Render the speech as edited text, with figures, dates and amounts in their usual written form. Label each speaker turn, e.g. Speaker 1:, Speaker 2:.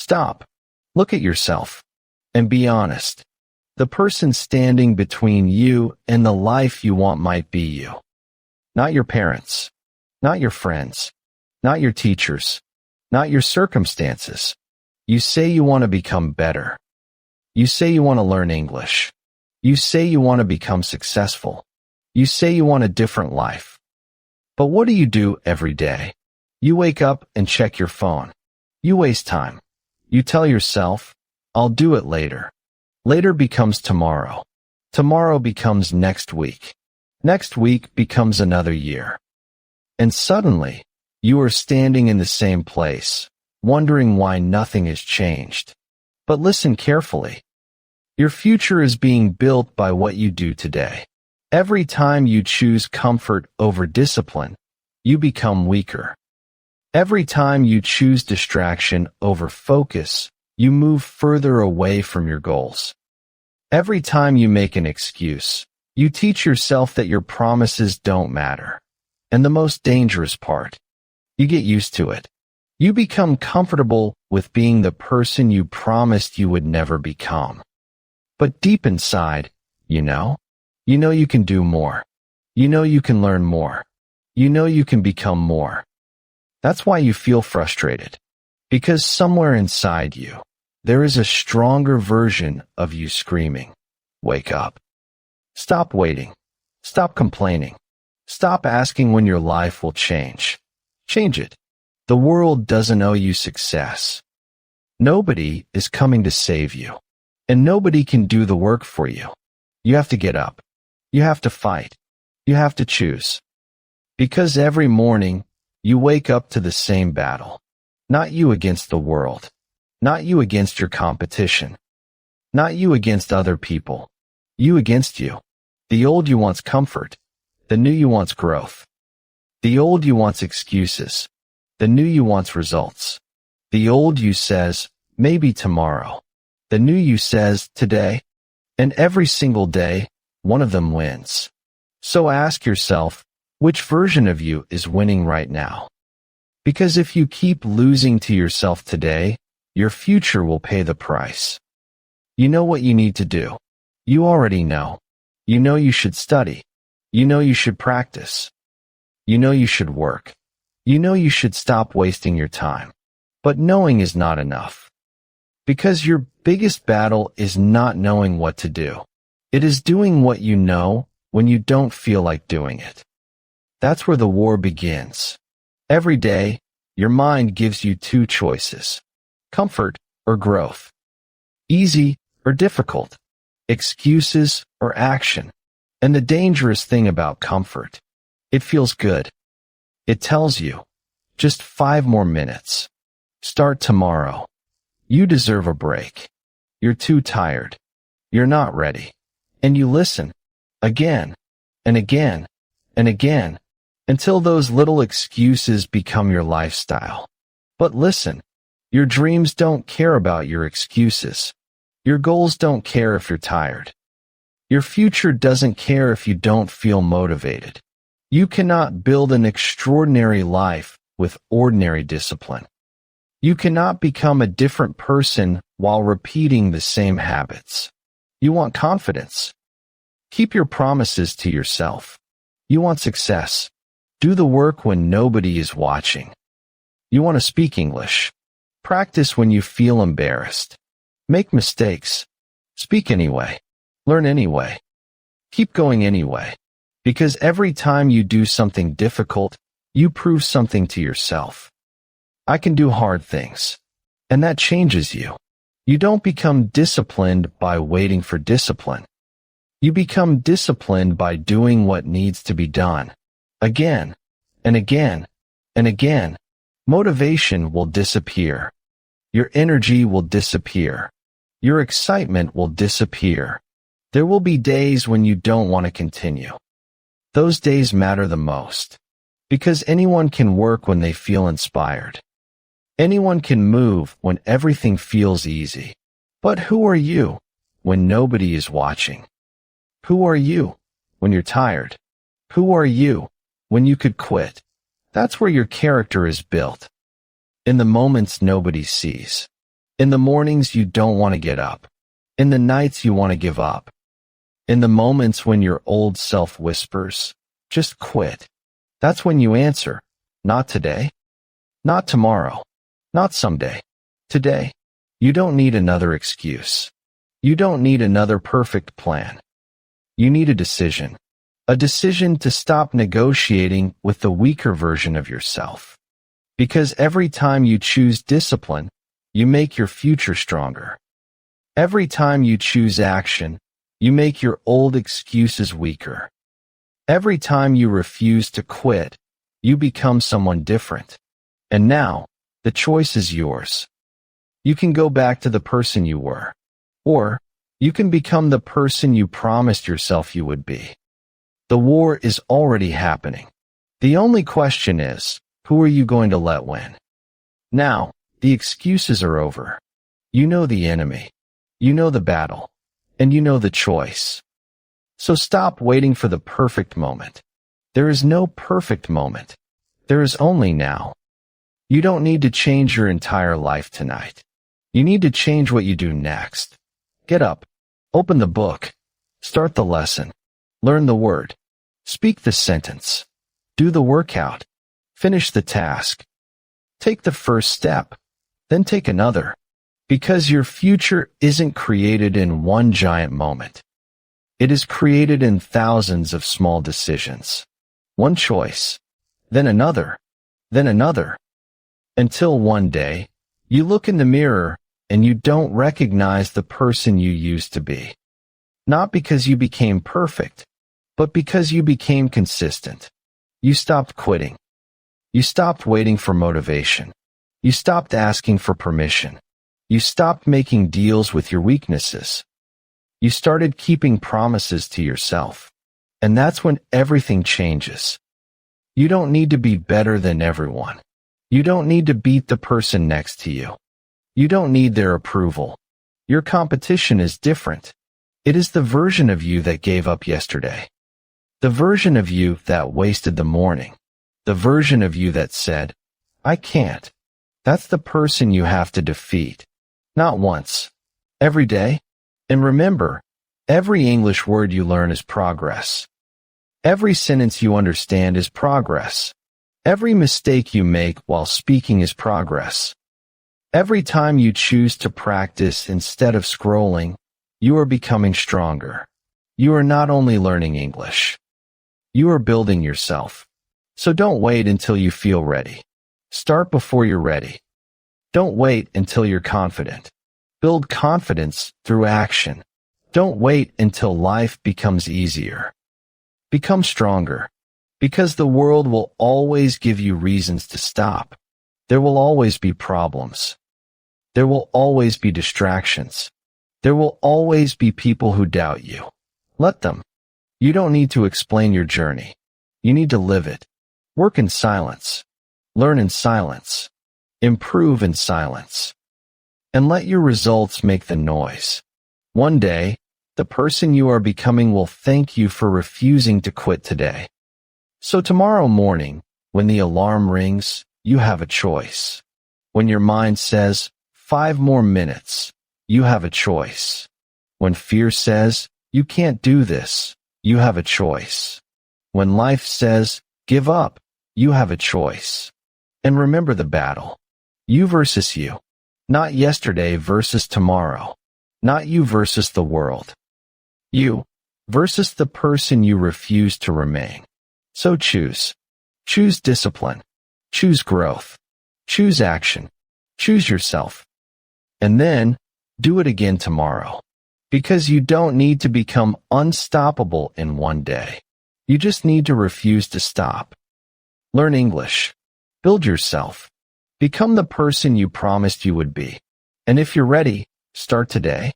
Speaker 1: Stop. Look at yourself. And be honest. The person standing between you and the life you want might be you. Not your parents. Not your friends. Not your teachers. Not your circumstances. You say you want to become better. You say you want to learn English. You say you want to become successful. You say you want a different life. But what do you do every day? You wake up and check your phone. You waste time. You tell yourself, I'll do it later. Later becomes tomorrow. Tomorrow becomes next week. Next week becomes another year. And suddenly, you are standing in the same place, wondering why nothing has changed. But listen carefully. Your future is being built by what you do today. Every time you choose comfort over discipline, you become weaker. Every time you choose distraction over focus, you move further away from your goals. Every time you make an excuse, you teach yourself that your promises don't matter. And the most dangerous part, you get used to it. You become comfortable with being the person you promised you would never become. But deep inside, you know you can do more. You know you can learn more. You know you can become more. That's why you feel frustrated. Because somewhere inside you, there is a stronger version of you screaming, wake up. Stop waiting. Stop complaining. Stop asking when your life will change. Change it. The world doesn't owe you success. Nobody is coming to save you. And nobody can do the work for you. You have to get up. You have to fight. You have to choose. Because every morning, you wake up to the same battle. Not you against the world. Not you against your competition. Not you against other people. You against you. The old you wants comfort. The new you wants growth. The old you wants excuses. The new you wants results. The old you says, maybe tomorrow. The new you says, today. And every single day, one of them wins. So ask yourself, which version of you is winning right now? Because if you keep losing to yourself today, your future will pay the price. You know what you need to do. You already know. You know you should study. You know you should practice. You know you should work. You know you should stop wasting your time. But knowing is not enough. Because your biggest battle is not knowing what to do. It is doing what you know when you don't feel like doing it. That's where the war begins. Every day, your mind gives you two choices: comfort or growth, easy or difficult, excuses or action. And the dangerous thing about comfort, it feels good. It tells you, just 5 more minutes. Start tomorrow. You deserve a break. You're too tired. You're not ready. And you listen, again, and again, and again, until those little excuses become your lifestyle. But listen, your dreams don't care about your excuses. Your goals don't care if you're tired. Your future doesn't care if you don't feel motivated. You cannot build an extraordinary life with ordinary discipline. You cannot become a different person while repeating the same habits. You want confidence. Keep your promises to yourself. You want success. Do the work when nobody is watching. You want to speak English. Practice when you feel embarrassed. Make mistakes. Speak anyway. Learn anyway. Keep going anyway. Because every time you do something difficult, you prove something to yourself. I can do hard things. And that changes you. You don't become disciplined by waiting for discipline. You become disciplined by doing what needs to be done. Again, and again, and again. Motivation will disappear. Your energy will disappear. Your excitement will disappear. There will be days when you don't want to continue. Those days matter the most. Because anyone can work when they feel inspired. Anyone can move when everything feels easy. But who are you when nobody is watching? Who are you when you're tired? Who are you when you could quit? That's where your character is built. In the moments nobody sees. In the mornings you don't want to get up. In the nights you want to give up. In the moments when your old self whispers, just quit. That's when you answer, not today, not tomorrow, not someday, today. You don't need another excuse. You don't need another perfect plan. You need a decision. A decision to stop negotiating with the weaker version of yourself. Because every time you choose discipline, you make your future stronger. Every time you choose action, you make your old excuses weaker. Every time you refuse to quit, you become someone different. And now, the choice is yours. You can go back to the person you were, or you can become the person you promised yourself you would be. The war is already happening. The only question is, who are you going to let win? Now, the excuses are over. You know the enemy. You know the battle. And you know the choice. So stop waiting for the perfect moment. There is no perfect moment. There is only now. You don't need to change your entire life tonight. You need to change what you do next. Get up. Open the book. Start the lesson. Learn the word. Speak the sentence. Do the workout. Finish the task. Take the first step. Then take another. Because your future isn't created in one giant moment. It is created in thousands of small decisions. One choice, then another, until one day, you look in the mirror and you don't recognize the person you used to be. Not because you became perfect, but because you became consistent. You stopped quitting. You stopped waiting for motivation. You stopped asking for permission. You stopped making deals with your weaknesses. You started keeping promises to yourself. And that's when everything changes. You don't need to be better than everyone. You don't need to beat the person next to you. You don't need their approval. Your competition is different. It is the version of you that gave up yesterday. The version of you that wasted the morning. The version of you that said, I can't. That's the person you have to defeat. Not once. Every day. And remember, every English word you learn is progress. Every sentence you understand is progress. Every mistake you make while speaking is progress. Every time you choose to practice instead of scrolling, you are becoming stronger. You are not only learning English. You are building yourself. So don't wait until you feel ready. Start before you're ready. Don't wait until you're confident. Build confidence through action. Don't wait until life becomes easier. Become stronger. Because the world will always give you reasons to stop. There will always be problems. There will always be distractions. There will always be people who doubt you. Let them. You don't need to explain your journey. You need to live it. Work in silence. Learn in silence. Improve in silence. And let your results make the noise. One day, the person you are becoming will thank you for refusing to quit today. So tomorrow morning, when the alarm rings, you have a choice. When your mind says, 5 more minutes, you have a choice. When fear says, you can't do this, you have a choice. When life says, give up, you have a choice. And remember the battle. You versus you. Not yesterday versus tomorrow. Not you versus the world. You versus the person you refuse to remain. So choose. Choose discipline. Choose growth. Choose action. Choose yourself. And then, do it again tomorrow. Because you don't need to become unstoppable in one day. You just need to refuse to stop. Learn English. Build yourself. Become the person you promised you would be. And if you're ready, start today.